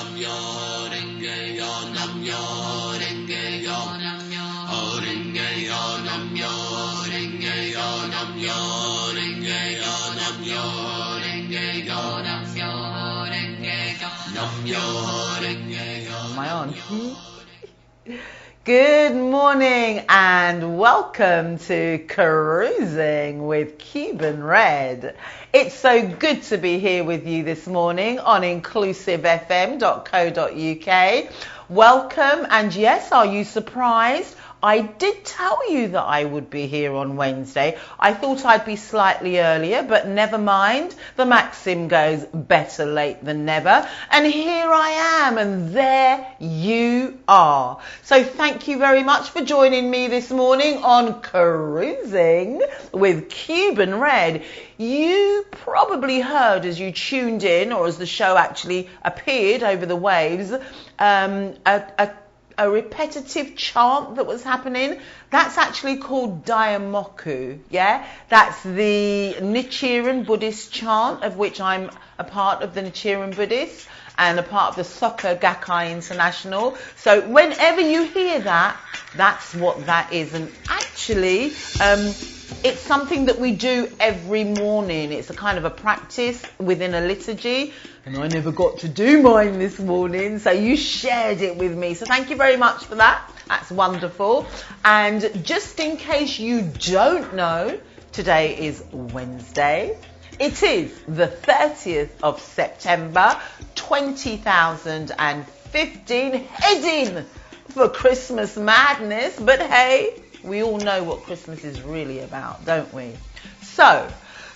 Am I on? Good morning and welcome to Cruising with Cuban Red. It's so good to be here with you this morning on inclusivefm.co.uk. Welcome, and yes, are you surprised? I did tell you that I would be here on Wednesday. I thought I'd be slightly earlier, but never mind. The maxim goes better late than never. And here I am, and there you are. So thank you very much for joining me this morning on Cruising with Cuban Red. You probably heard as you tuned in, or as the show actually appeared over the waves, a repetitive chant that was happening. That's actually called Daimoku, yeah? That's the Nichiren Buddhist chant, of which I'm a part of the Nichiren Buddhists and a part of the Soka Gakkai International. So whenever you hear that, that's what that is. And actually, it's something that we do every morning. It's a kind of a practice within a liturgy. And I never got to do mine this morning, so you shared it with me. So thank you very much for that. That's wonderful. And just in case you don't know, today is Wednesday. It is the 30th of September, 2015, heading for Christmas madness. But hey, we all know what Christmas is really about, don't we? So,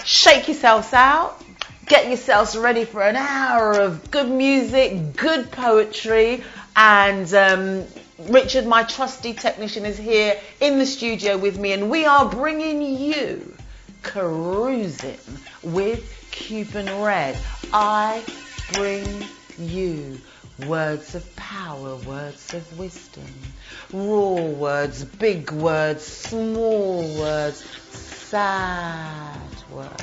shake yourselves out. Get yourselves ready for an hour of good music, good poetry, and Richard, my trusty technician, is here in the studio with me, and we are bringing you Cruising with Cuban Red. I bring you words of power, words of wisdom, raw words, big words, small words, sad words.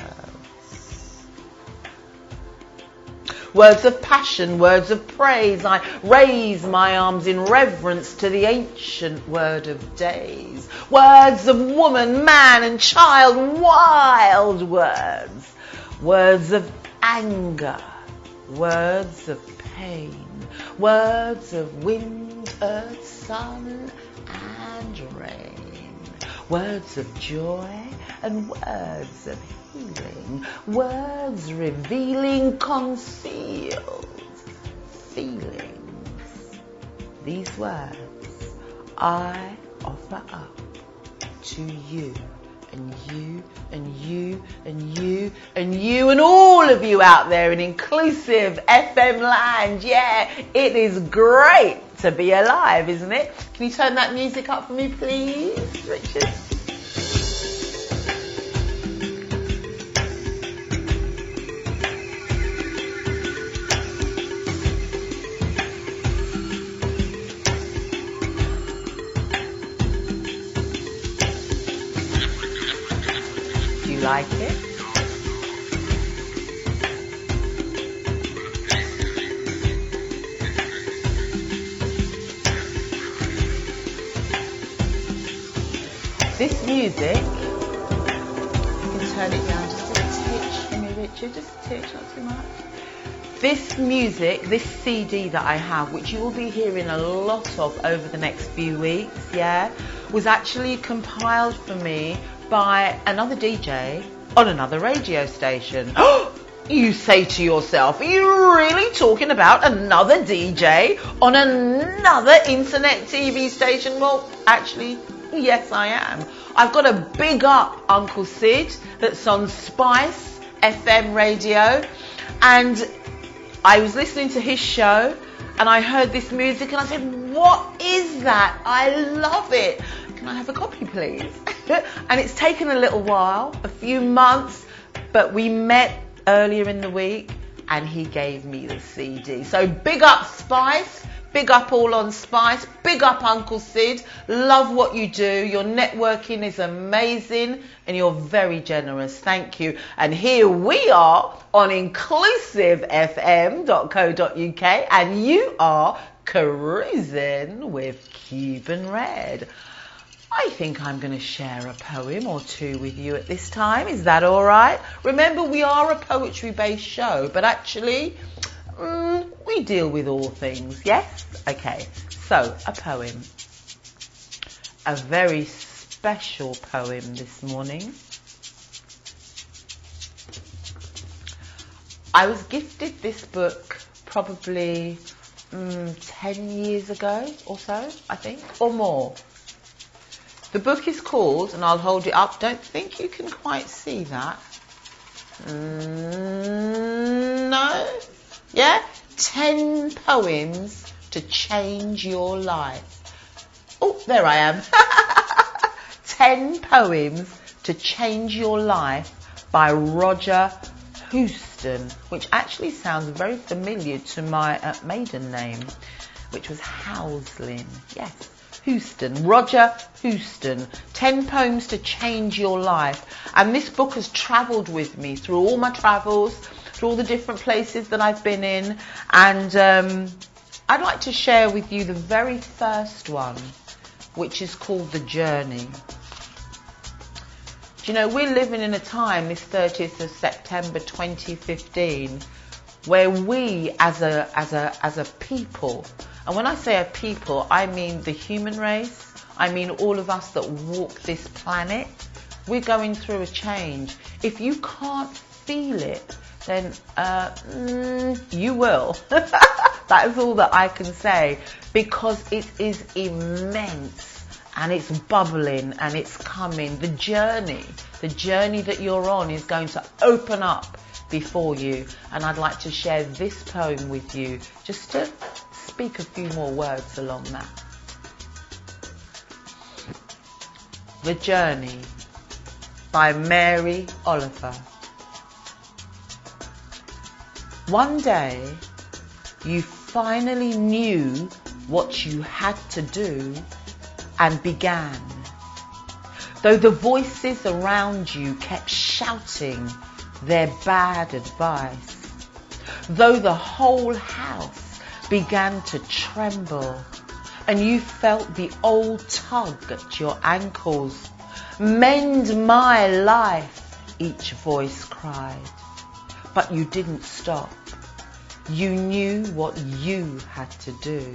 Words of passion, words of praise. I raise my arms in reverence to the ancient word of days. Words of woman, man and child, wild words. Words of anger, words of pain. Words of wind, earth, sun and rain. Words of joy and words of healing, words revealing concealed feelings. These words I offer up to you, and you, and you, and you, and you, and all of you out there in inclusive FM land. Yeah, it is great to be alive, isn't it? Can you turn that music up for me, please, Richard? Like it? This music, you can turn it down just a titch for me, Richard, just a titch, not too much. This music, this CD that I have, which you will be hearing a lot of over the next few weeks, yeah, was actually compiled for me by another DJ on another radio station. You say to yourself, are you really talking about another DJ on another internet TV station? Well, actually, yes, I am. I've got to big up Uncle Sid that's on Spice FM radio, and I was listening to his show and I heard this music and I said, what is that? I love it. Can I have a copy, please? And it's taken a little while, a few months, but we met earlier in the week and he gave me the CD. So big up Spice Big up All on Spice. Big up Uncle Sid. Love what you do. Your networking is amazing and you're very generous. Thank you. And here we are on inclusivefm.co.uk and you are cruising with Cuban Red. I think I'm going to share a poem or two with you at this time. Is that all right? Remember, we are a poetry-based show, but actually, we deal with all things, yes? Okay, so a poem. A very special poem this morning. I was gifted this book probably 10 years ago or so, I think, or more. The book is called, and I'll hold it up, don't think you can quite see that. No? Yeah? 10 poems to change your life. Oh, there I am. 10 poems to change your life by Roger Houston, which actually sounds very familiar to my maiden name, which was Houslin. Yes. Houston, Roger Houston, 10 poems to change your life. And this book has travelled with me through all my travels, through all the different places that I've been in. And I'd like to share with you the very first one, which is called The Journey. Do you know, we're living in a time, this 30th of September 2015, where we as a people, and when I say a people, I mean the human race. I mean all of us that walk this planet. We're going through a change. If you can't feel it, then you will. That is all that I can say, because it is immense and it's bubbling and it's coming. The journey that you're on is going to open up before you. And I'd like to share this poem with you, just to speak a few more words along that. The Journey by Mary Oliver. One day you finally knew what you had to do and began. Though the voices around you kept shouting their bad advice, though the whole house began to tremble and you felt the old tug at your ankles. Mend my life, each voice cried. But you didn't stop. You knew what you had to do.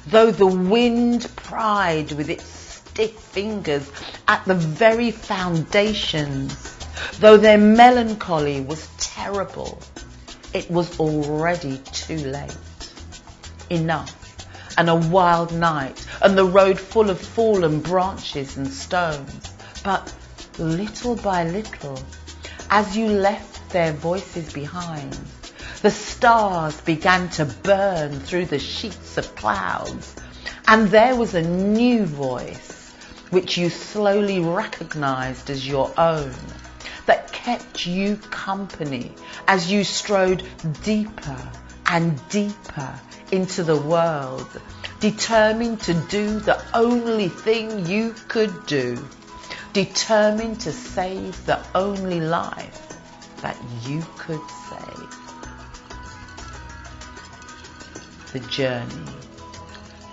Though the wind pried with its stiff fingers at the very foundations, though their melancholy was terrible, it was already too late. Enough, and a wild night, and the road full of fallen branches and stones. But little by little, as you left their voices behind, the stars began to burn through the sheets of clouds, and there was a new voice which you slowly recognized as your own, that kept you company as you strode deeper and deeper into the world, determined to do the only thing you could do, determined to save the only life that you could save. The journey,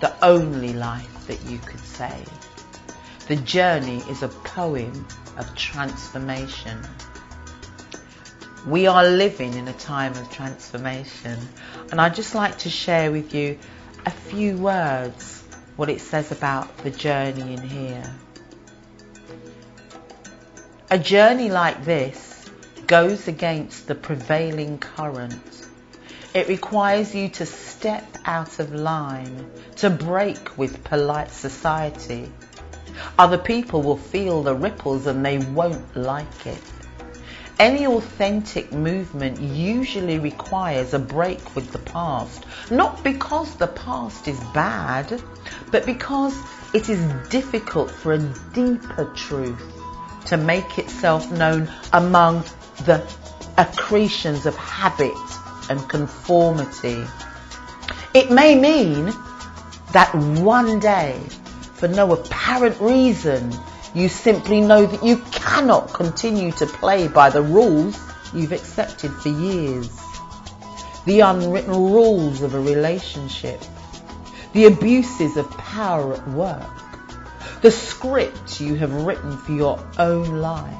the only life that you could save. The Journey is a poem of transformation. We are living in a time of transformation, and I'd just like to share with you a few words, what it says about the journey in here. A journey like this goes against the prevailing current. It requires you to step out of line, to break with polite society. Other people will feel the ripples and they won't like it. Any authentic movement usually requires a break with the past, not because the past is bad, but because it is difficult for a deeper truth to make itself known among the accretions of habit and conformity. It may mean that one day, for no apparent reason, you simply know that you cannot continue to play by the rules you've accepted for years. The unwritten rules of a relationship, the abuses of power at work, the script you have written for your own life.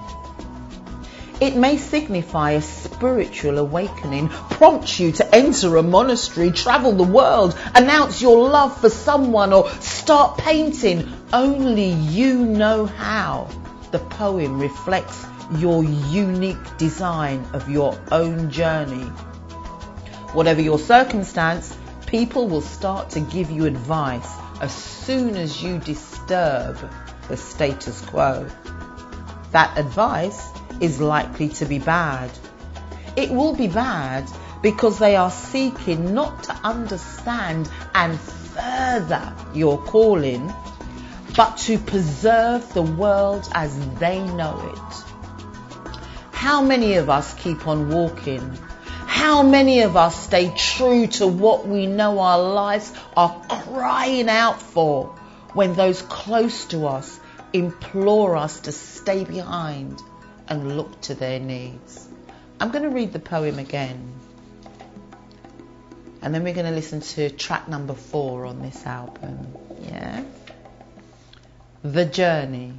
It may signify a spiritual awakening, prompt you to enter a monastery, travel the world, announce your love for someone, or start painting. Only you know how. The poem reflects your unique design of your own journey. Whatever your circumstance, people will start to give you advice as soon as you disturb the status quo. That advice is likely to be bad. It will be bad because they are seeking not to understand and further your calling, but to preserve the world as they know it. How many of us keep on walking? How many of us stay true to what we know our lives are crying out for when those close to us implore us to stay behind and look to their needs? I'm going to read the poem again, and then we're going to listen to track number 4 on this album. Yeah, The Journey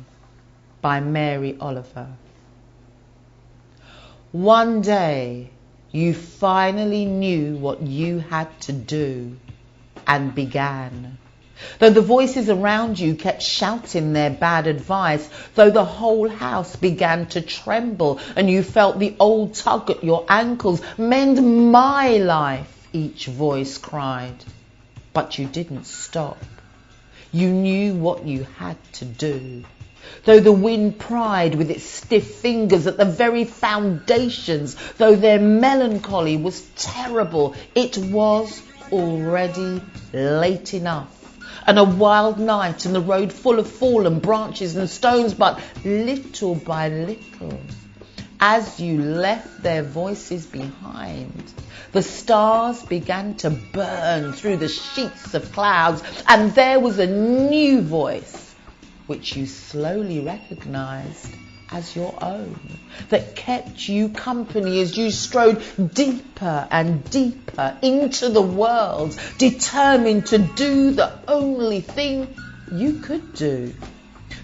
by Mary Oliver. One day you finally knew what you had to do and began. Though the voices around you kept shouting their bad advice, though the whole house began to tremble and you felt the old tug at your ankles, mend my life, each voice cried. But you didn't stop. You knew what you had to do. Though the wind pried with its stiff fingers at the very foundations, though their melancholy was terrible, it was already late enough. And a wild night and the road full of fallen branches and stones, but little by little, as you left their voices behind, the stars began to burn through the sheets of clouds, and there was a new voice which you slowly recognized as your own, that kept you company as you strode deeper and deeper into the world, determined to do the only thing you could do,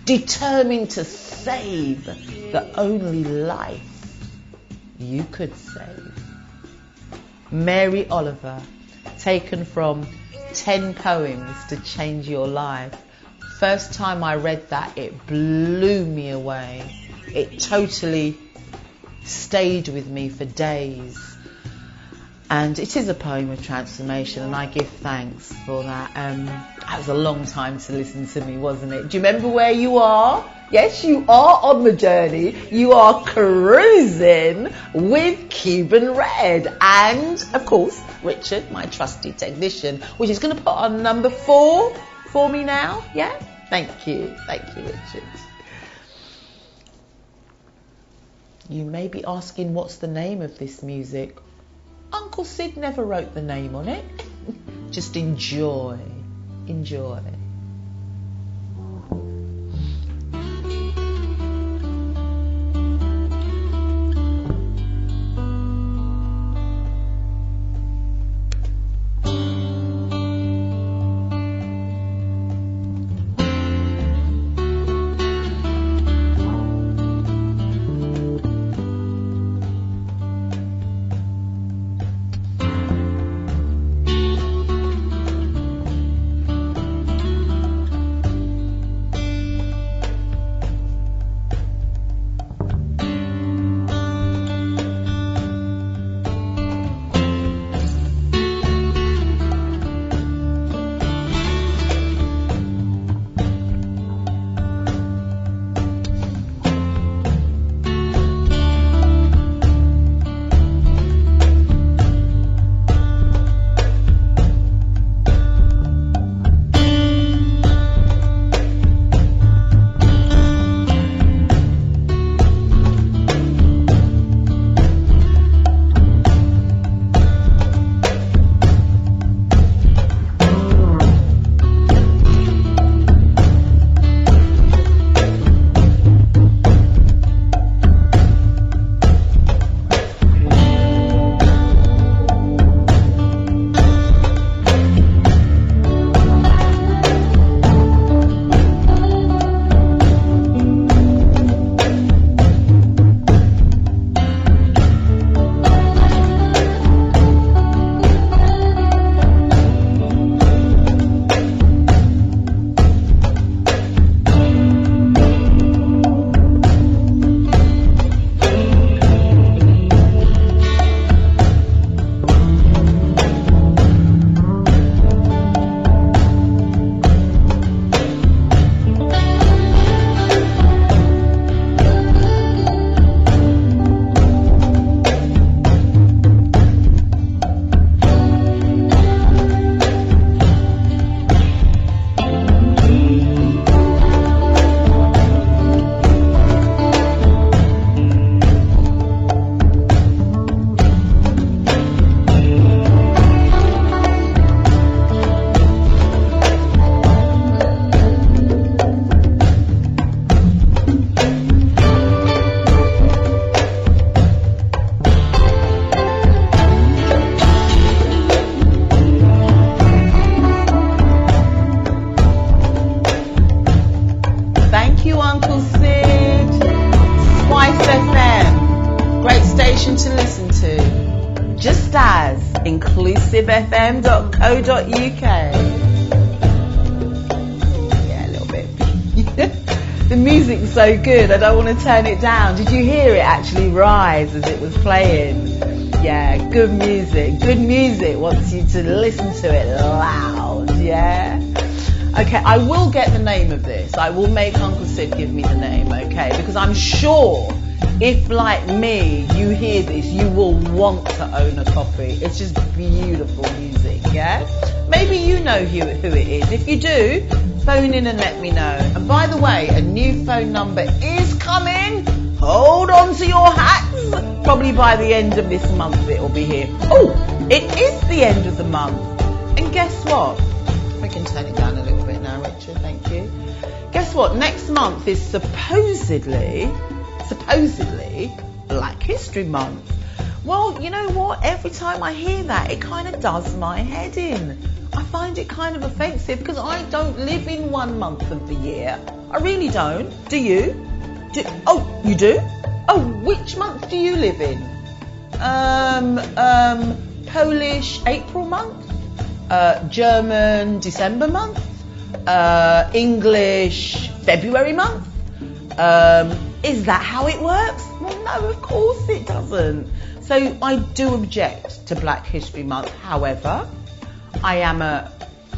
determined to save the only life you could save. Mary Oliver, taken from 10 Poems to Change Your Life. First time I read that, it blew me away. It totally stayed with me for days. And it is a poem of transformation, and I give thanks for that. That was a long time to listen to me, wasn't it? Do you remember where you are? Yes, you are on the journey. You are cruising with Cuban Red. And, of course, Richard, my trusty technician, which is going to put on number 4 for me now. Yeah? Thank you, Richard. You may be asking, what's the name of this music? Uncle Sid never wrote the name on it. Just enjoy. Enjoy. inclusivefm.co.uk. Yeah, a little bit. The music's so good, I don't want to turn it down. Did you hear it actually rise as it was playing? Yeah, good music. Good music wants you to listen to it loud, yeah? Okay, I will get the name of this. I will make Uncle Sid give me the name, okay? Because I'm sure if, like me, you hear this, you will want to own a copy. It's just beautiful music, yeah? Maybe you know who it is. If you do, phone in and let me know. And by the way, a new phone number is coming. Hold on to your hats. Probably by the end of this month it will be here. Oh, it is the end of the month. And guess what? We can turn it down a little bit now, Richard, thank you. Guess what? Next month is supposedly Black History Month. Well, you know what? Every time I hear that, it kind of does my head in. I find it kind of offensive because I don't live in one month of the year. I really don't. Do you? Oh, you do? Oh, which month do you live in? Polish April month? German December month? English February month? Is that how it works? Well, no, of course it doesn't. So I do object to Black History Month. However, I am a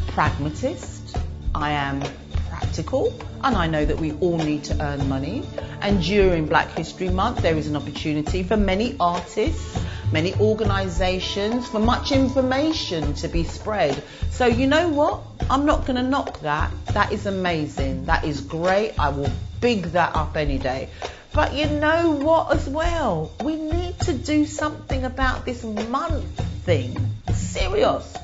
pragmatist. I am practical. And I know that we all need to earn money. And during Black History Month, there is an opportunity for many artists, many organisations, for much information to be spread. So you know what? I'm not going to knock that. That is amazing. That is great. I will big that up any day. But you know what as well? We need to do something about this month thing. Serious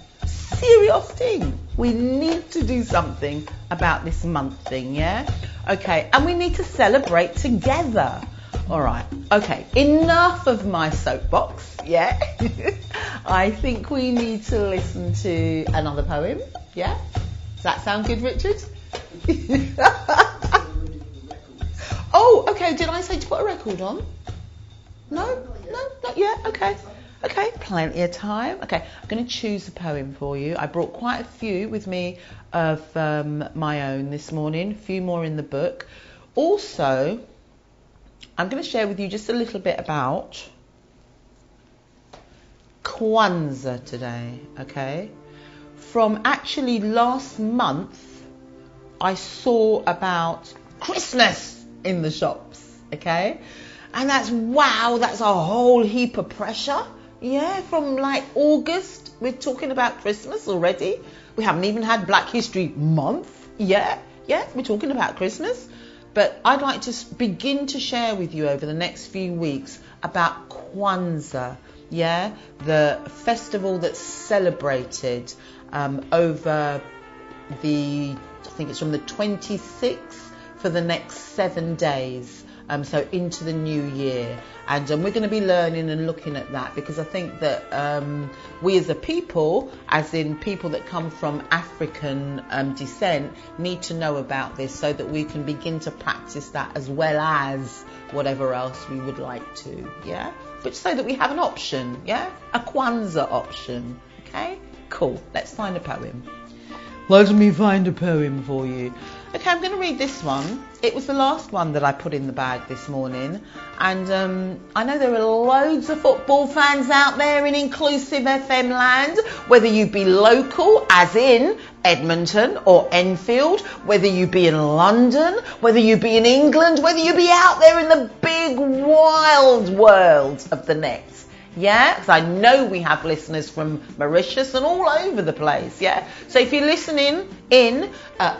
thing. We need to do something about this month thing, yeah? Okay, and we need to celebrate together. All right, okay, enough of my soapbox, yeah? I think we need to listen to another poem, yeah? Does that sound good, Richard? Oh, okay, did I say to put a record on? No, not yet, okay. Okay, plenty of time. Okay, I'm going to choose a poem for you. I brought quite a few with me of my own this morning, a few more in the book. Also, I'm going to share with you just a little bit about Kwanzaa today, okay? From actually last month, I saw about Christmas in the shops, okay? And that's a whole heap of pressure. Yeah, from like August, we're talking about Christmas already. We haven't even had Black History Month. Yeah, we're talking about Christmas. But I'd like to begin to share with you over the next few weeks about Kwanzaa. Yeah, the festival that's celebrated over I think it's from the 26th for the next 7 days. So into the new year, and we're going to be learning and looking at that, because I think that we as a people, as in people that come from African descent, need to know about this so that we can begin to practice that as well as whatever else we would like to, yeah? But so that we have an option, yeah? A Kwanzaa option, okay? Cool, let's find a poem. Let me find a poem for you. Okay, I'm going to read this one. It was the last one that I put in the bag this morning. And I know there are loads of football fans out there in Inclusive FM land, whether you be local, as in Edmonton or Enfield, whether you be in London, whether you be in England, whether you be out there in the big wild world of the net. Yeah, because I know we have listeners from Mauritius and all over the place, yeah? So if you're listening in,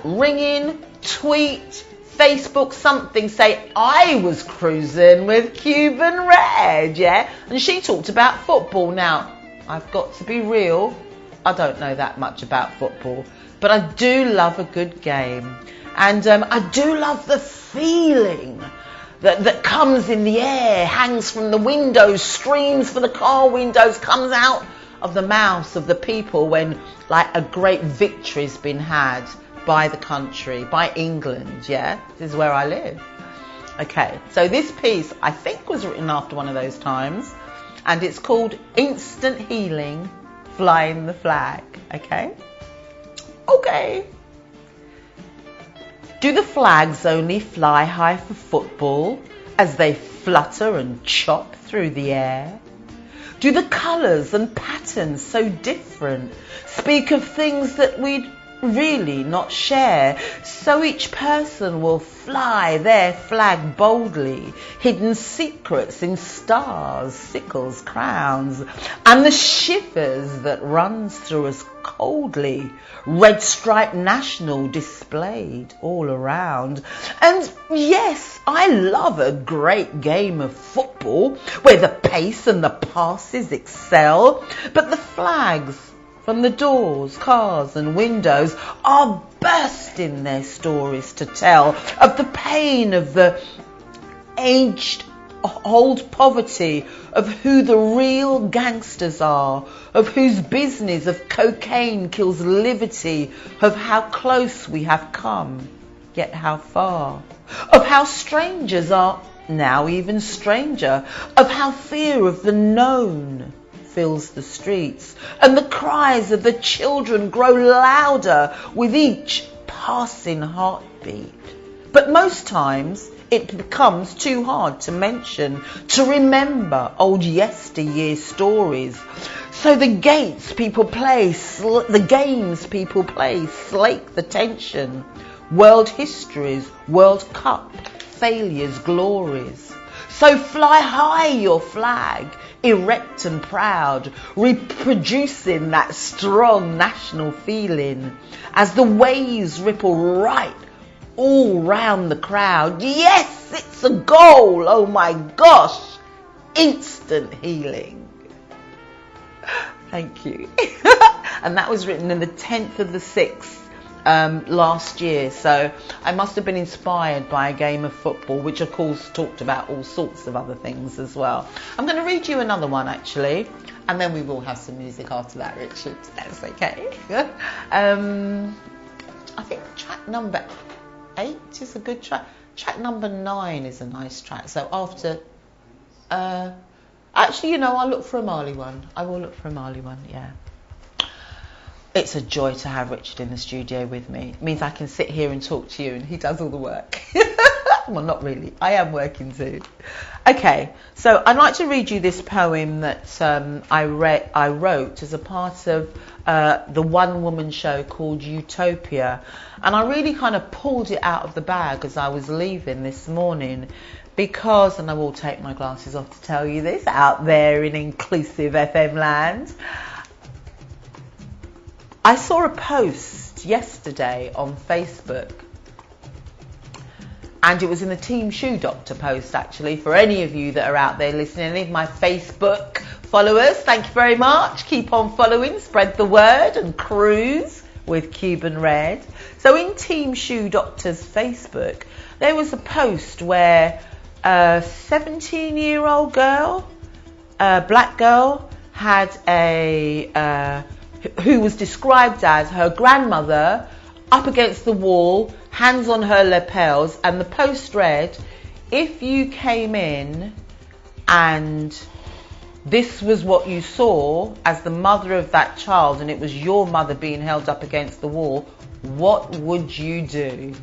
ring in, tweet, Facebook, something, say, I was cruising with Cuban Red, yeah? And she talked about football. Now, I've got to be real, I don't know that much about football, but I do love a good game. And I do love the feeling that comes in the air, hangs from the windows, streams from the car windows, comes out of the mouths of the people when like a great victory's been had by the country, by England, yeah? This is where I live. Okay, so this piece I think was written after one of those times, and it's called Instant Healing flying the flag, okay? Okay. Do the flags only fly high for football as they flutter and chop through the air? Do the colours and patterns so different speak of things that we'd really not share? So each person will fly their flag boldly, hidden secrets in stars, sickles, crowns, and the shivers that runs through us coldly, red striped national displayed all around. And yes, I love a great game of football where the pace and the passes excel, but the flags from the doors, cars and windows are bursting their stories to tell of the pain of the aged old poverty, of who the real gangsters are, of whose business of cocaine kills liberty, of how close we have come, yet how far, of how strangers are now even stranger, of how fear of the known fills the streets, and the cries of the children grow louder with each passing heartbeat. But most times it becomes too hard to mention, to remember old yesteryear stories. So the games people play slake the tension. World histories, World Cup, failures, glories. So fly high your flag, erect and proud, reproducing that strong national feeling as the waves ripple right all round the crowd. Yes, it's a goal. Oh my gosh, instant healing. Thank you. And that was written in the 10th of the 6th last year, so I must have been inspired by a game of football, which of course talked about all sorts of other things as well. I'm going to read you another one actually, and then we will have some music after that, Richard. That's okay. I think track number 8 is a good track. Track number 9 is a nice track. So after, actually, you know, I'll look for a Mali one. I will look for a Mali one, yeah. It's a joy to have Richard in the studio with me. It means I can sit here and talk to you and he does all the work. Well, not really. I am working too. Okay, so I'd like to read you this poem that I wrote as a part of the one-woman show called Utopia. And I really kind of pulled it out of the bag as I was leaving this morning because, and I will take my glasses off to tell you this, out there in inclusive FM land, I saw a post yesterday on Facebook, and it was in the Team Shoe Doctor post actually, for any of you that are out there listening, any of my Facebook followers, thank you very much. Keep on following, spread the word and cruise with Cuban Red. So in Team Shoe Doctor's Facebook, there was a post where a 17-year-old girl, a black girl, had who was described as her grandmother up against the wall, hands on her lapels, and the post read, if you came in and this was what you saw as the mother of that child and it was your mother being held up against the wall, what would you do?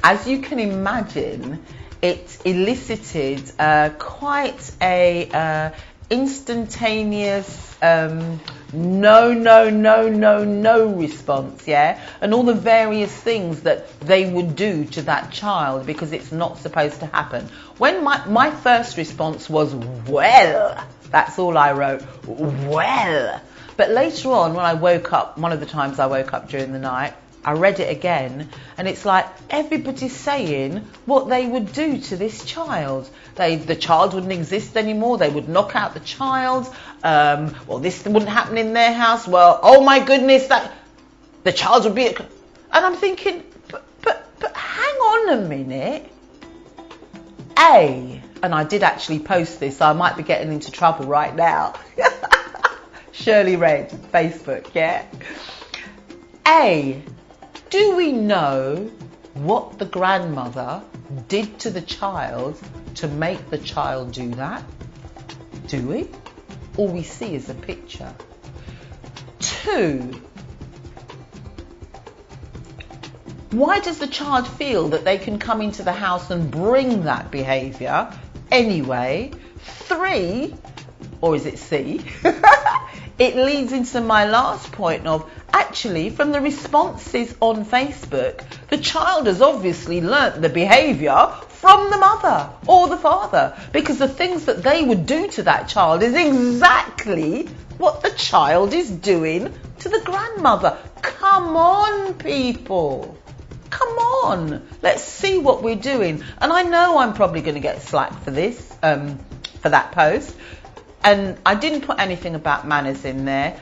As you can imagine, it elicited quite a instantaneous no response, yeah, and all the various things that they would do to that child because it's not supposed to happen. When my first response was, well, that's all I wrote, well. But later on, when I woke up, one of the times I woke up during the night, I read it again, and it's like everybody's saying what they would do to this child. The child wouldn't exist anymore. They would knock out the child. Well, this wouldn't happen in their house. Well, oh my goodness, that the child would be. And I'm thinking, but hang on a minute. And I did actually post this, so I might be getting into trouble right now. Shirley Red, Facebook, yeah. Do we know what the grandmother did to the child to make the child do that? Do we? all we see is a picture. 2, why does the child feel that they can come into the house and bring that behaviour anyway? 3, or is it C? It leads into my last point of, actually, from the responses on Facebook, the child has obviously learnt the behaviour from the mother or the father, because the things that they would do to that child is exactly what the child is doing to the grandmother. Come on, people. Come on. Let's see what we're doing. And I know I'm probably going to get slack for this, for that post. And I didn't put anything about manners in there.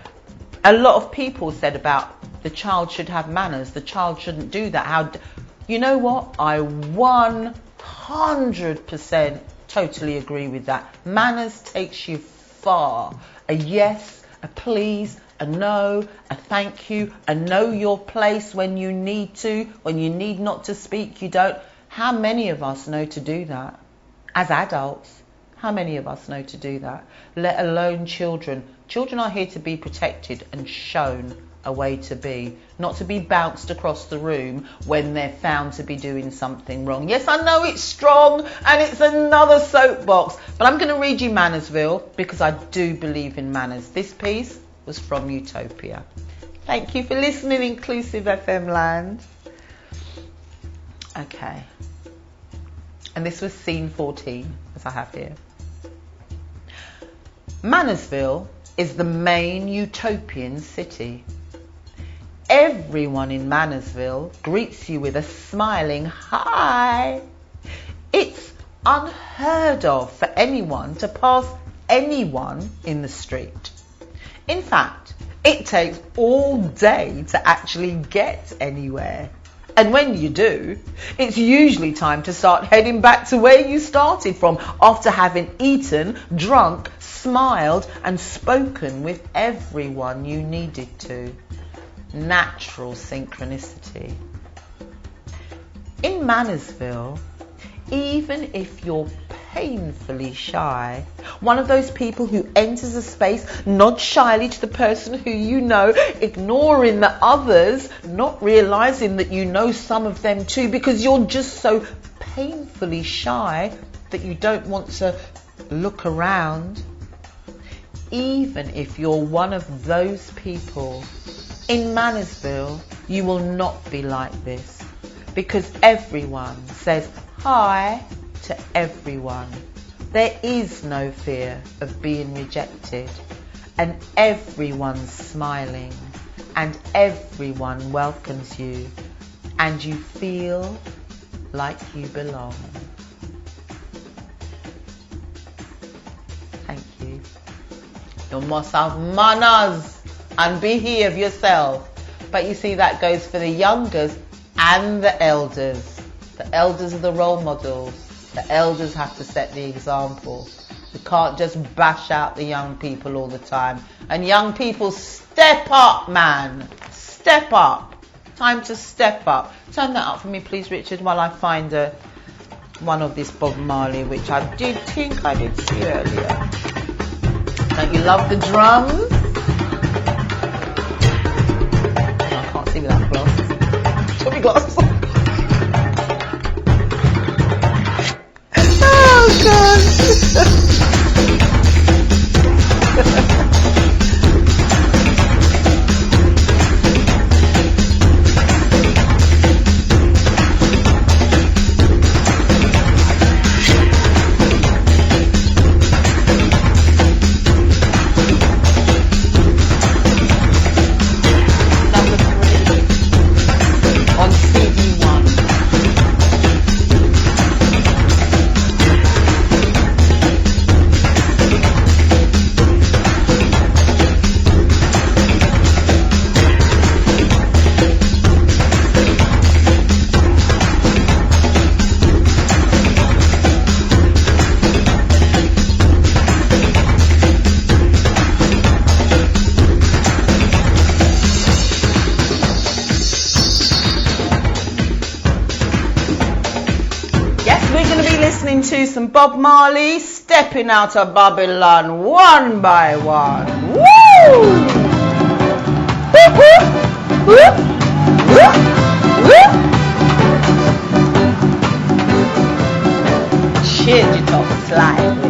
A lot of people said about the child should have manners. The child shouldn't do that. You know what? I 100% totally agree with that. Manners takes you far. A yes, a please, a no, a thank you, a know your place when you need to, when you need not to speak, you don't. How many of us know to do that? As adults, how many of us know to do that? Let alone children. Children are here to be protected and shown a way to be, not to be bounced across the room when they're found to be doing something wrong. Yes, I know it's strong and it's another soapbox, but I'm going to read you Mannersville because I do believe in manners. This piece was from Utopia. Thank you for listening, Inclusive FM Land. Okay. And this was scene 14, as I have here. Mannersville is the main utopian city. Everyone in Mannersville greets you with a smiling hi. It's unheard of for anyone to pass anyone in the street. In fact, it takes all day to actually get anywhere. And when you do, it's usually time to start heading back to where you started from after having eaten, drunk, smiled and spoken with everyone you needed to. Natural synchronicity. In Mannersville, even if you're painfully shy, one of those people who enters a space, nods shyly to the person who you know, ignoring the others, not realising that you know some of them too, because you're just so painfully shy that you don't want to look around. Even if you're one of those people, in Mannersville, you will not be like this, because everyone says hi to everyone. There is no fear of being rejected, and everyone's smiling, and everyone welcomes you, and you feel like you belong. Thank you. You must have manners and behave yourself. But you see, that goes for the youngers and the elders. The elders are the role models. The elders have to set the example. You can't just bash out the young people all the time. And young people, step up, man. Step up. Time to step up. Turn that up for me, please, Richard, while I find one of this Bob Marley, which I did think I did see earlier. Don't you love the drums? I can't see without glasses. Show me glasses. Oh, God. to some Bob Marley, stepping out of Babylon one by one. Woo! Whoop, whoop, whoop, whoop. Change it up slightly.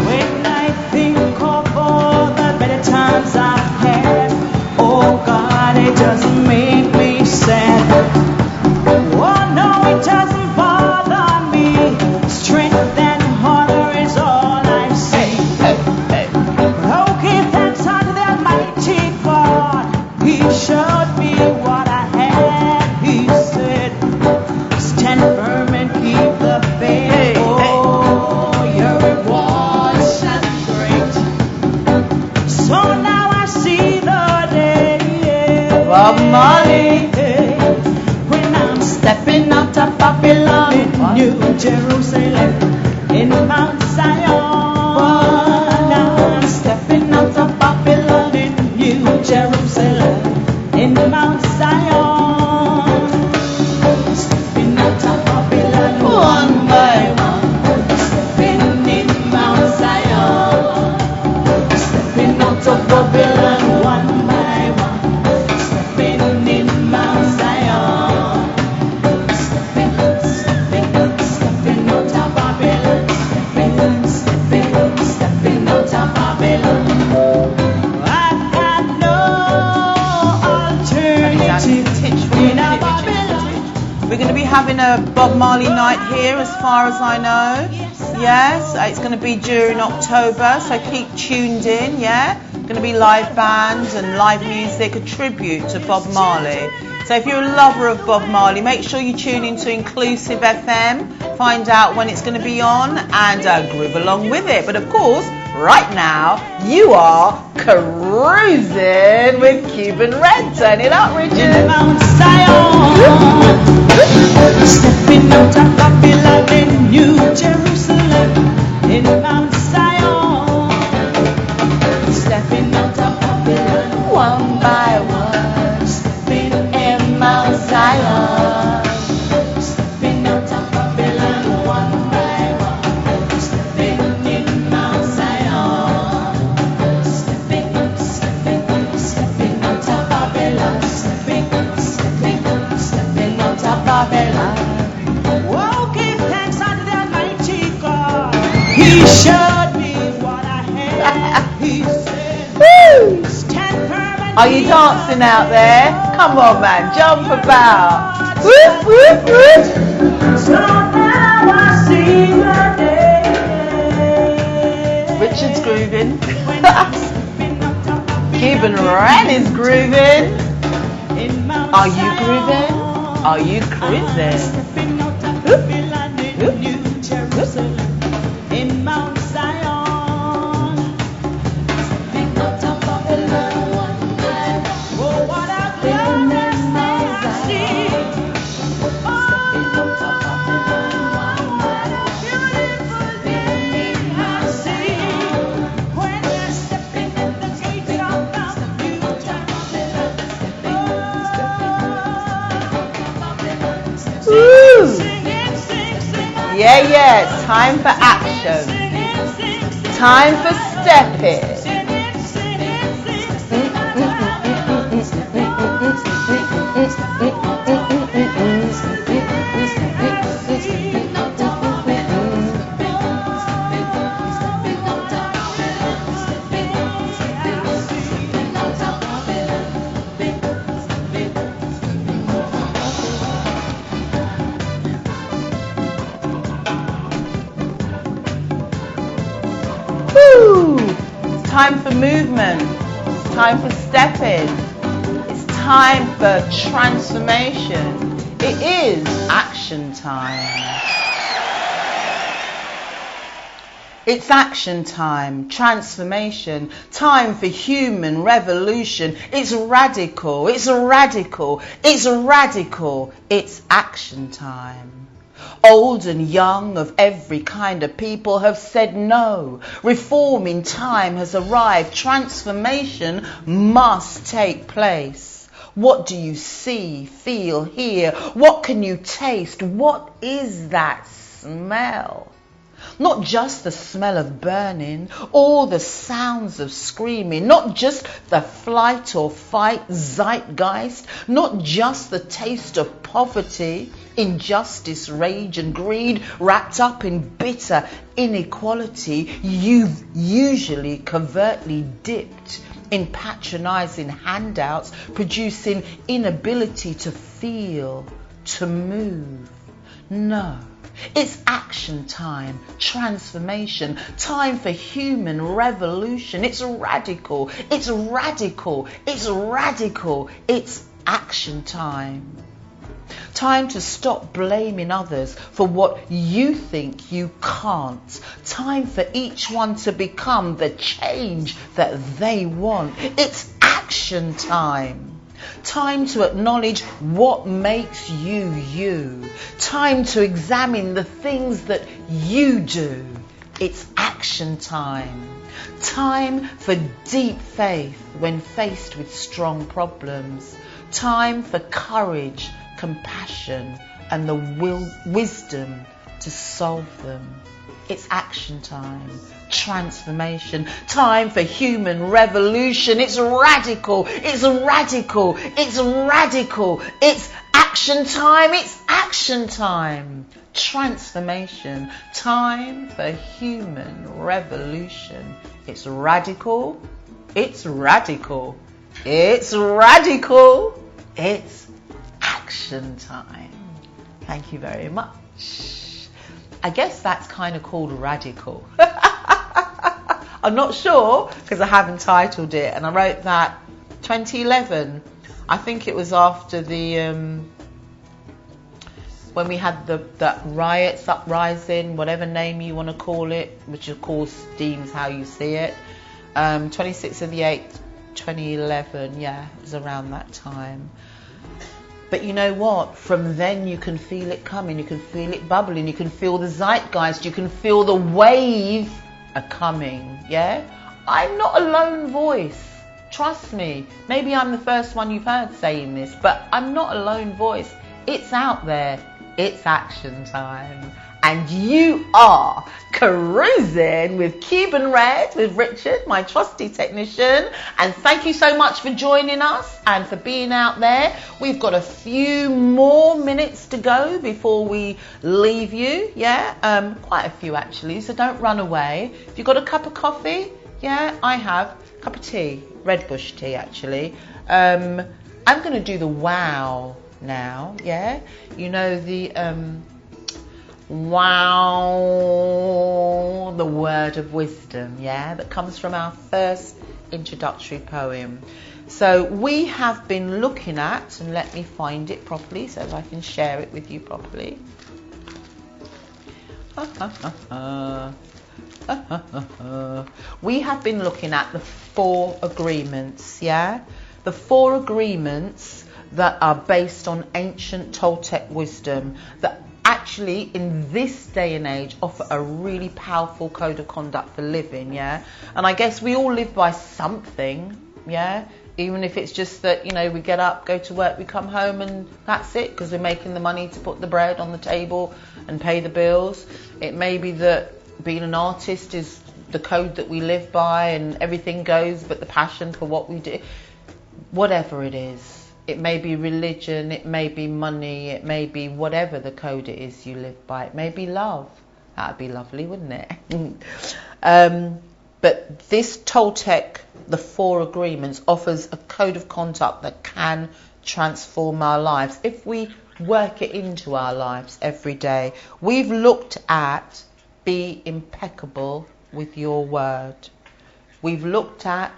When I think of all the better times I've had, oh God, it doesn't make me sad. Oh no, it doesn't bother me. Strength and honor is all I say. Oh, give thanks unto the Almighty God. He showed me what I had. He said, stand firm and keep the faith. Oh, your reward shall be great. So now I see the day. Bob Marley. Stepping out of Babylon in New Jerusalem, in Mount Zion. Now I'm stepping out of Babylon in New Jerusalem, in Mount Zion. Stepping out of Babylon one by one, stepping in Mount Zion. Stepping out of Babylon one by one, stepping in Mount Zion. We're going to be having a Bob Marley night here as far as I know. Yes, it's going to be during October, so keep tuned in, yeah? Going to be live bands and live music, a tribute to Bob Marley. So if you're a lover of Bob Marley, make sure you tune into Inclusive FM, find out when it's going to be on and groove along with it. But of course, right now, you are cruising with Cuban Red. Turn it up, Richard. Mount Zion. Stepping out of Babylon in New Jerusalem, in Mount Zion. Stepping out of Babylon one by one, stepping in Mount Zion. Stepping out of Babylon one by one, stepping in Mount Zion. Stepping out of Babylon, stepping out of Babylon. Oh, give thanks unto the Almighty God. He showed me what I had. He said, Woo! stand firm and Are you dancing out there? Come on, man, jump about. Whoop, whoop, whoop. so now I see the day. Richard's grooving. When I'm stepping out of Babylon Cuban Red is grooving. in Mount Are you Zion. grooving? Are you cruising? Stepping out of Babylon in New Jerusalem, in Mount Zion. Stepping out of Babylon one by one. Oh, what a glorious day I see. Oh, what a beautiful day I see. When we're stepping in the gates of New Jerusalem. Woo! Sing, sing, sing. Yeah, it's time for action. Time for stepping. Woo! It's time for movement. It's time for stepping. It's time for transformation. It is action time. It's action time, transformation, time for human revolution. It's radical, it's radical, it's radical. It's action time. Old and young of every kind of people have said no. Reforming time has arrived. Transformation must take place. What do you see, feel, hear? What can you taste? What is that smell? Not just the smell of burning or the sounds of screaming, not just the flight or fight zeitgeist, not just the taste of poverty, injustice, rage and greed wrapped up in bitter inequality you've usually covertly dipped in patronizing handouts, producing inability to feel, to move. No. It's action time, transformation, time for human revolution. It's radical, it's radical, it's radical. It's action time. Time to stop blaming others for what you think you can't. Time for each one to become the change that they want. It's action time. Time to acknowledge what makes you you. Time to examine the things that you do. It's action time. Time for deep faith when faced with strong problems. Time for courage, compassion and the wisdom to solve them. It's action time. Transformation, time for human revolution. It's radical, it's radical, it's radical. It's action time, it's action time. Transformation, time for human revolution. It's radical, it's radical, it's radical, it's action time. Thank you very much. I guess that's kind of called radical. I'm not sure because I haven't titled it, and I wrote that 2011. I think it was after the when we had the riots, uprising, whatever name you want to call it, which of course deems how you see it. 26th of the 8th, 2011. Yeah, it was around that time. But you know what? From then you can feel it coming, you can feel it bubbling, you can feel the zeitgeist, you can feel the wave are coming, yeah? I'm not a lone voice, trust me. Maybe I'm the first one you've heard saying this, but I'm not a lone voice. It's out there, it's action time. And you are cruising with Cuban Red, with Richard, my trusty technician. And thank you so much for joining us and for being out there. We've got a few more minutes to go before we leave you. Yeah, quite a few actually, so don't run away. If you've got a cup of coffee, yeah, I have. A cup of tea, red bush tea actually. I'm going to do the wow now, yeah. You know the... wow, the word of wisdom, yeah, that comes from our first introductory poem. So we have been looking at, and let me find it properly so that I can share it with you properly. We have been looking at the 4 agreements, yeah, the 4 agreements that are based on ancient Toltec wisdom that actually in this day and age offer a really powerful code of conduct for living, yeah. And I guess we all live by something, yeah, even if it's just that, you know, we get up, go to work, we come home and that's it, because we're making the money to put the bread on the table and pay the bills. It may be that being an artist is the code that we live by and everything goes but the passion for what we do. Whatever it is. It may be religion, it may be money, it may be whatever the code it is you live by. It may be love. That would be lovely, wouldn't it? But this Toltec, the 4 agreements, offers a code of conduct that can transform our lives if we work it into our lives every day. We've looked at be impeccable with your word. We've looked at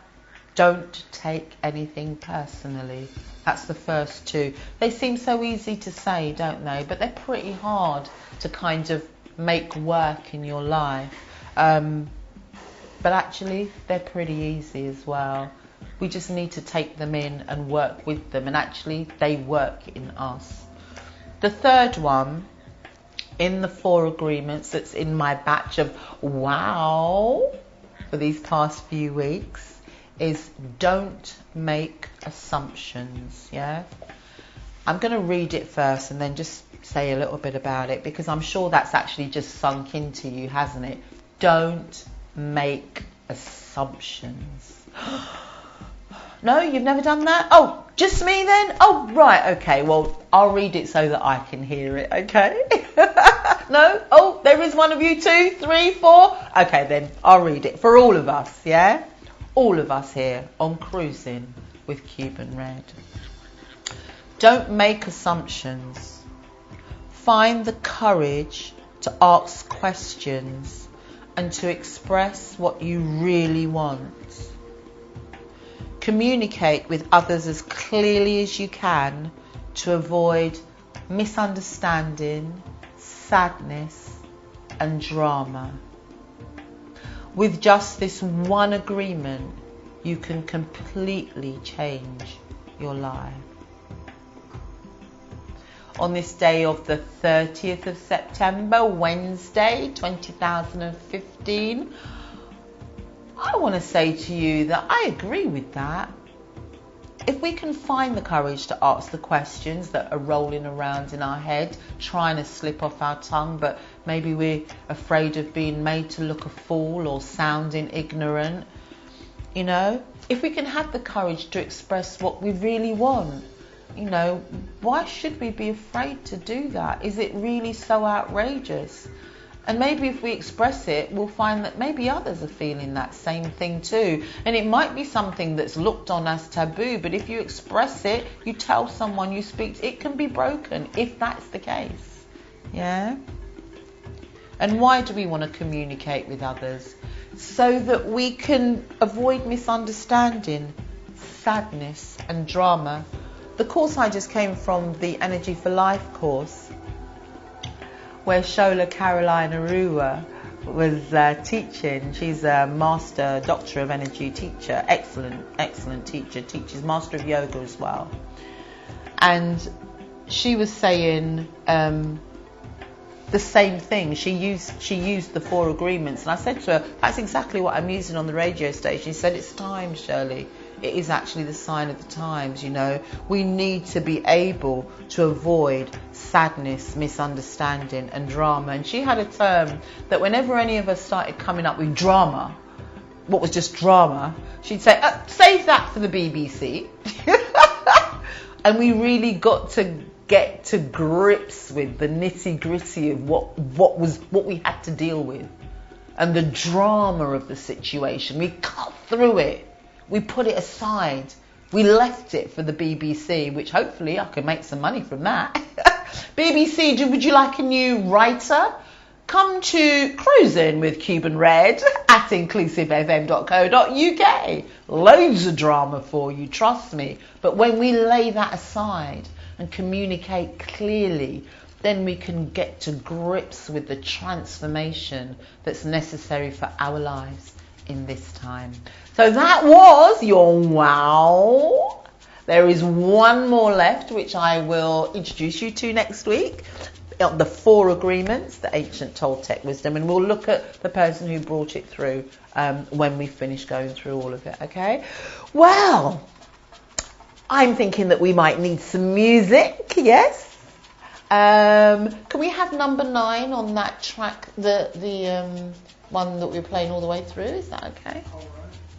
don't take anything personally. That's the first 2. They seem so easy to say, don't they? But they're pretty hard to kind of make work in your life. But actually, they're pretty easy as well. We just need to take them in and work with them. And actually, they work in us. The third one, in the 4 agreements that's in my batch of wow for these past few weeks, is don't make assumptions, yeah? I'm going to read it first and then just say a little bit about it, because I'm sure that's actually just sunk into you, hasn't it? Don't make assumptions. No, you've never done that? Oh, just me then? Oh, right, okay. Well, I'll read it so that I can hear it, okay? No? Oh, there is one of you, 2, 3, 4. Okay, then I'll read it for all of us, yeah? All of us here on Cruising with Cuban Red. Don't make assumptions. Find the courage to ask questions and to express what you really want. Communicate with others as clearly as you can to avoid misunderstanding, sadness, and drama. With just this one agreement, you can completely change your life. On this day of the 30th of September, Wednesday, 2015, I want to say to you that I agree with that. If we can find the courage to ask the questions that are rolling around in our head, trying to slip off our tongue, but maybe we're afraid of being made to look a fool or sounding ignorant, you know, if we can have the courage to express what we really want, you know, why should we be afraid to do that? Is it really so outrageous? And maybe if we express it, we'll find that maybe others are feeling that same thing too. And it might be something that's looked on as taboo, but if you express it, you tell someone, you speak, it can be broken if that's the case. Yeah? And why do we want to communicate with others? So that we can avoid misunderstanding, sadness and drama. The course I just came from, the Energy for Life course, where Shola Caroline Arua was teaching. She's a master, doctor of energy teacher, excellent teacher, teaches master of yoga as well. And she was saying the same thing. She used the 4 agreements, and I said to her, that's exactly what I'm using on the radio station. She said, it's time, Shirley. It is actually the sign of the times, you know. We need to be able to avoid sadness, misunderstanding and drama. And she had a term that whenever any of us started coming up with drama, what was just drama, she'd say, save that for the BBC. And we really got to get to grips with the nitty-gritty of what we had to deal with and the drama of the situation. We cut through it. We put it aside. We left it for the BBC, which hopefully I can make some money from that. BBC, would you like a new writer? Come to Cruising with Cuban Red at inclusivefm.co.uk. Loads of drama for you, trust me. But when we lay that aside and communicate clearly, then we can get to grips with the transformation that's necessary for our lives in this time. So that was your wow. There is one more left, which I will introduce you to next week. The 4 agreements, the ancient Toltec wisdom, and we'll look at the person who brought it through when we finish going through all of it, okay? Well, I'm thinking that we might need some music, yes? Can we have number 9 on that track, the one that we were playing all the way through? Is that okay? All right.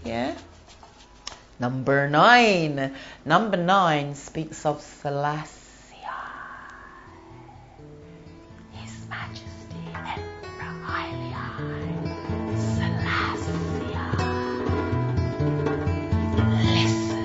Yeah? Number 9. Number 9 speaks of Selassie. His Majesty Emperor Haile Selassie. Listen.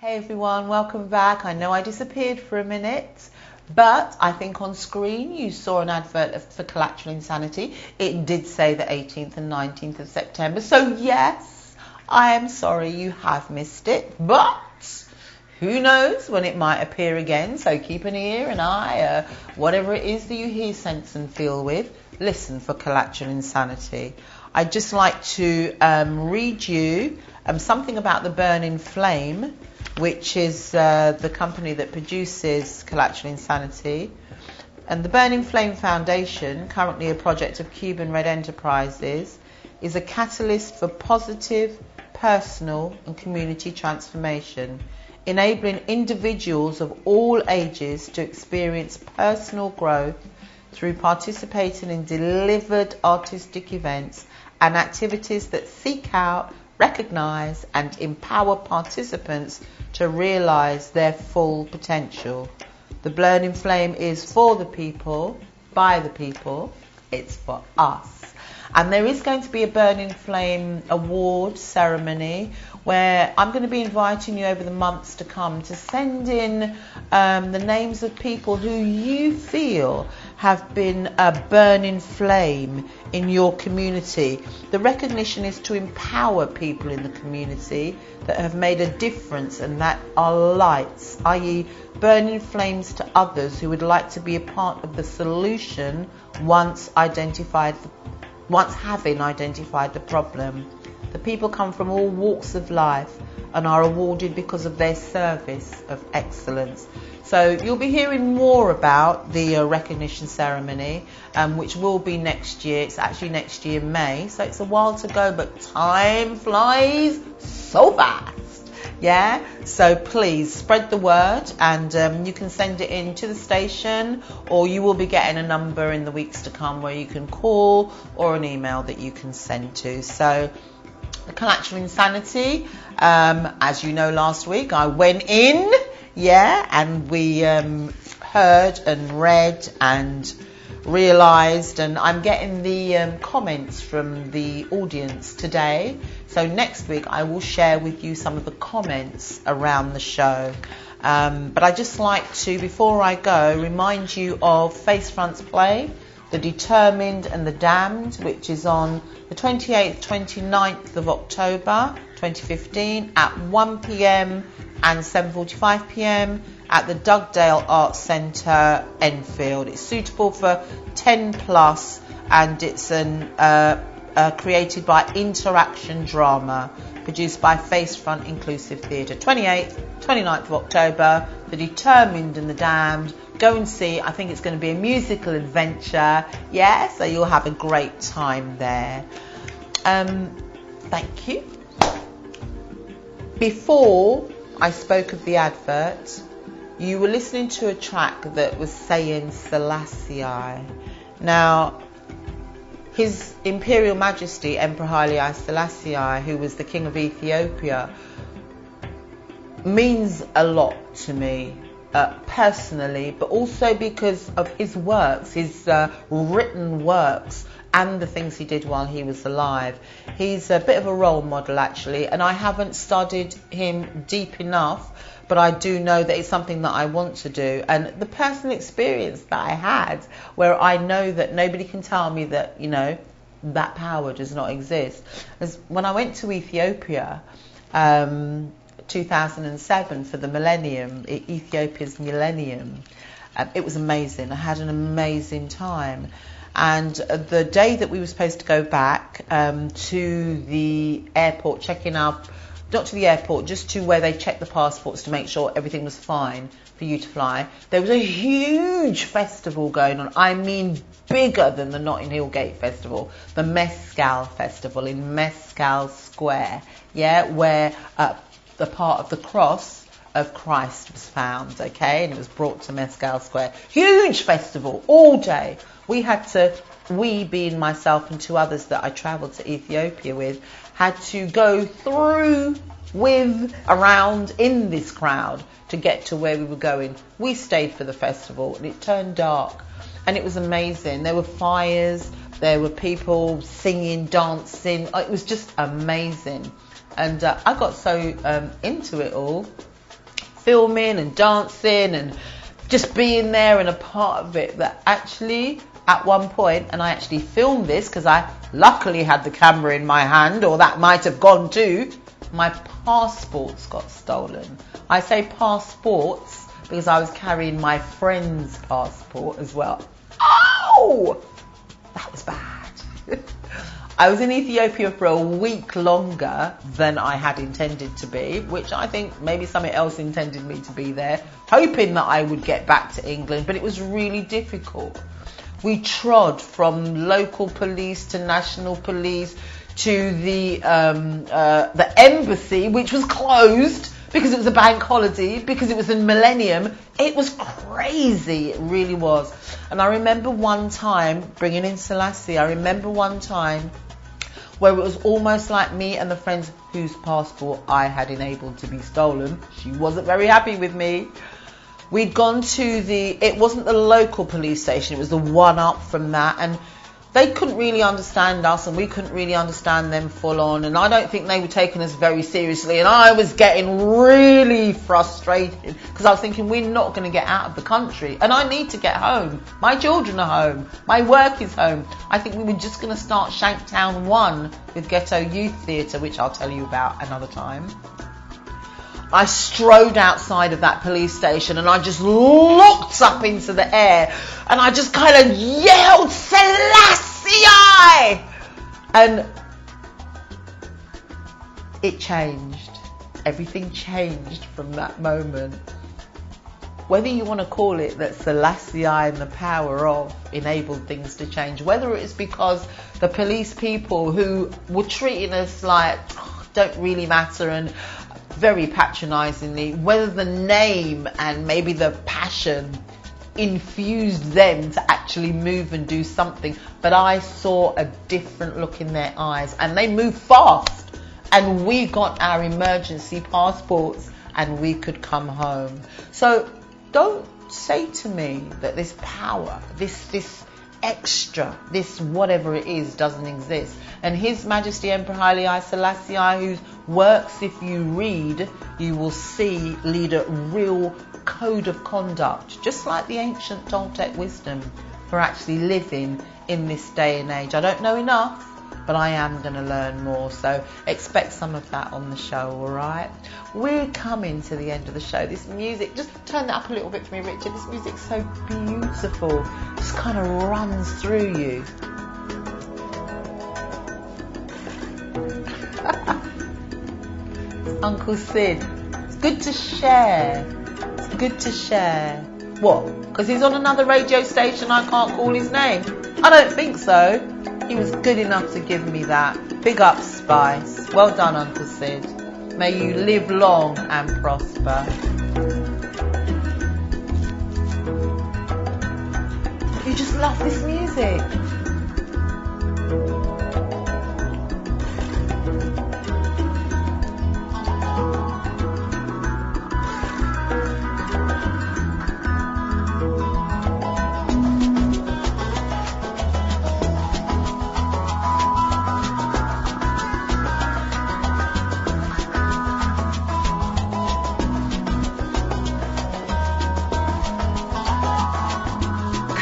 Hey everyone, welcome back. I know I disappeared for a minute, but I think on screen you saw an advert for Collateral Insanity. It did say the 18th and 19th of September. So yes, I am sorry you have missed it, but who knows when it might appear again. So keep an ear, an eye, whatever it is that you hear, sense and feel with. Listen for Collateral Insanity. I'd just like to read you something about the Burning Flame, which is the company that produces Collateral Insanity. And the Burning Flame Foundation, currently a project of Cuban Red Enterprises, is a catalyst for positive, personal and community transformation, enabling individuals of all ages to experience personal growth through participating in delivered artistic events and activities that seek out, recognise and empower participants to realise their full potential. The Burning Flame is for the people, by the people, it's for us. And there is going to be a Burning Flame award ceremony where I'm going to be inviting you over the months to come to send in the names of people who you feel have been a burning flame in your community. The recognition is to empower people in the community that have made a difference and that are lights, i.e. burning flames to others who would like to be a part of the solution once having identified the problem. The people come from all walks of life and are awarded because of their service of excellence. So you'll be hearing more about the recognition ceremony, which will be next year. It's actually next year, May. So it's a while to go, but time flies so fast. Yeah, so please spread the word, and you can send it in to the station, or you will be getting a number in the weeks to come where you can call, or an email that you can send to. So the Collateral Insanity, as you know, last week I went in, and we heard and read and realised, and I'm getting the comments from the audience today. So next week I will share with you some of the comments around the show. But I just like to, before I go, remind you of Facefront's play, The Determined and the Damned, which is on the 28th, 29th of October 2015 at 1 p.m. and 7:45 p.m. at the Dugdale Arts Centre, Enfield. It's suitable for 10 plus, and it's created by Interaction Drama, produced by Facefront Inclusive Theatre. 28th, 29th of October, The Determined and the Damned. Go and see. I think it's going to be a musical adventure. Yeah, so you'll have a great time there. Thank you. Before I spoke of the advert, you were listening to a track that was saying Selassie. Now, His Imperial Majesty Emperor Haile Selassie, who was the King of Ethiopia, means a lot to me personally, but also because of his works, his written works, and the things he did while he was alive. He's a bit of a role model, actually, and I haven't studied him deep enough, but I do know that it's something that I want to do. And the personal experience that I had, where I know that nobody can tell me that, that power does not exist, is when I went to Ethiopia, 2007 for the millennium, Ethiopia's millennium. It was amazing. I had an amazing time. And the day that we were supposed to go back to the airport, checking up, not to the airport, just to where they check the passports to make sure everything was fine for you to fly, there was a huge festival going on. I mean, bigger than the Notting Hill Gate Festival, the Mescal Festival in Mescal Square, where the part of the cross of Christ was found, and it was brought to Mescal Square. Huge festival, all day. We being myself and two others that I travelled to Ethiopia with, had to go through, around in this crowd to get to where we were going. We stayed for the festival and it turned dark and it was amazing. There were fires, there were people singing, dancing. It was just amazing. And I got so into it all filming and dancing and just being there and a part of it, that actually at one point, and I actually filmed this because I luckily had the camera in my hand, or that might have gone too, my passports got stolen. I say passports because I was carrying my friend's passport as well. Oh, that was bad. I was in Ethiopia for a week longer than I had intended to be, which I think maybe something else intended me to be there, hoping that I would get back to England, but it was really difficult. We trod from local police to national police to the embassy, which was closed because it was a bank holiday, because it was a millennium. It was crazy, it really was. And I remember one time, bringing in Selassie, I remember one time where it was almost like me and the friends whose passport I had enabled to be stolen. She wasn't very happy with me. We'd gone to it wasn't the local police station, it was the one up from that, and they couldn't really understand us and we couldn't really understand them full on, and I don't think they were taking us very seriously, and I was getting really frustrated because I was thinking, we're not going to get out of the country and I need to get home. My children are home, my work is home. I think we were just going to start Shanktown 1 with Ghetto Youth Theatre, which I'll tell you about another time. I strode outside of that police station and I just looked up into the air and I just kind of yelled, Selassie! And it changed. Everything changed from that moment. Whether you want to call it that Selassie and the power of enabled things to change, whether it's because the police people who were treating us like don't really matter and very patronisingly, whether the name and maybe the passion infused them to actually move and do something, but I saw a different look in their eyes, and they moved fast, and we got our emergency passports and we could come home. So don't say to me that this power, this extra, this whatever it is, doesn't exist. And His Majesty Emperor Haile Selassie, whose works, if you read, you will see lead a real code of conduct, just like the ancient Toltec wisdom, for actually living in this day and age. I don't know enough, but I am going to learn more, so expect some of that on the show, alright? We're coming to the end of the show. This music, just turn that up a little bit for me, Richard. This music's so beautiful, just kind of runs through you. Uncle Sid, it's good to share. It's good to share. What? Because he's on another radio station, I can't call his name? I don't think so. He was good enough to give me that. Big up, Spice. Well done, Uncle Sid. May you live long and prosper. You just love this music.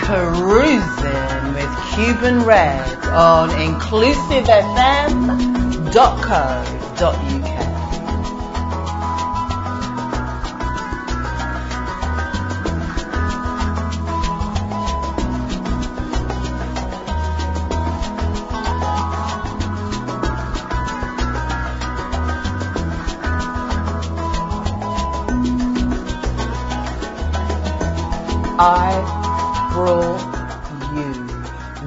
Cruising with Cuban Red on inclusivefm.co.uk. I brought you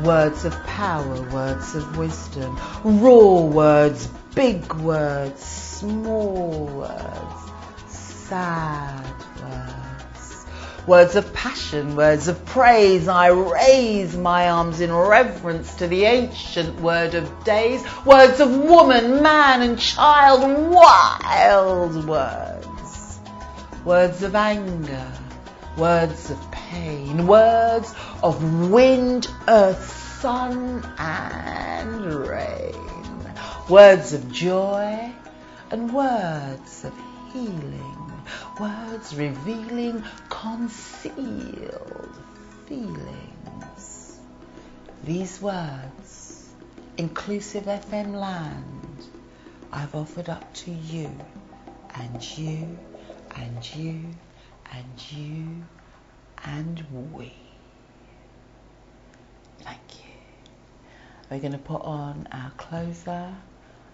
words of power, words of wisdom, raw words, big words, small words, sad words, words of passion, words of praise. I raise my arms in reverence to the ancient word of days, words of woman, man and child, wild words, words of anger, words of pain, words of wind, earth, sun and rain, words of joy and words of healing, Words revealing concealed feelings. These words, inclusive FM land, I've offered up to you, and you, and you, and you, and we. Thank you. We're going to put on our closer, and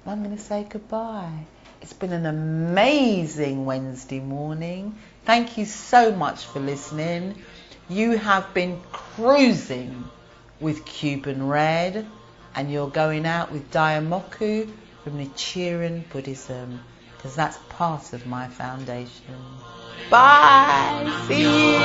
I'm going to say goodbye. It's been an amazing Wednesday morning. Thank you so much for listening. You have been cruising with Cuban Red, and you're going out with Daimoku from Nichiren Buddhism, because that's part of my foundation. Bye. See you.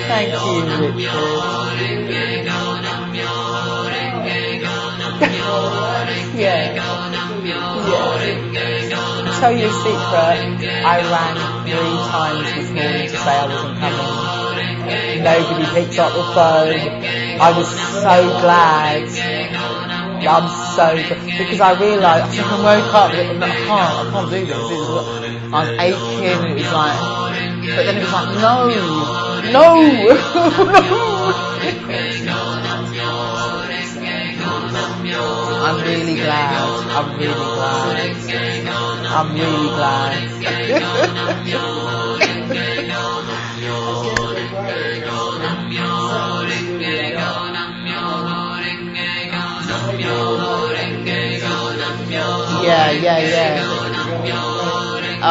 Thank you, Richard. Yeah. I'll tell you a secret. I rang 3 times this morning to say I wasn't coming. Nobody picked up the phone. I was so glad. I'm so glad. Because I realised, I woke up and I can't do this. I was aching. It was like, but then it was like, no. I'm really glad. Yeah. Oh.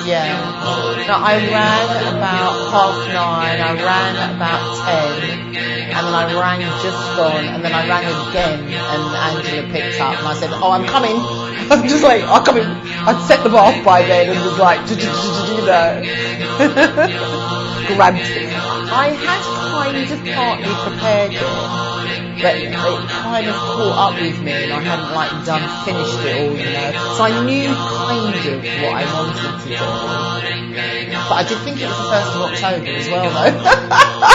Yeah. No, I ran about 9:30, I ran about 10, and then I rang just gone, and then I rang again, and Angela picked up, and I said, oh, I'm coming. I'm just like, I'm coming. I'd set them off by then, and was like, grabbed it. I had kind of partly prepared it, but it kind of caught up with me, and I hadn't finished it all, So I knew kind of what I wanted to do. But I did think it was the 1st of October as well, though.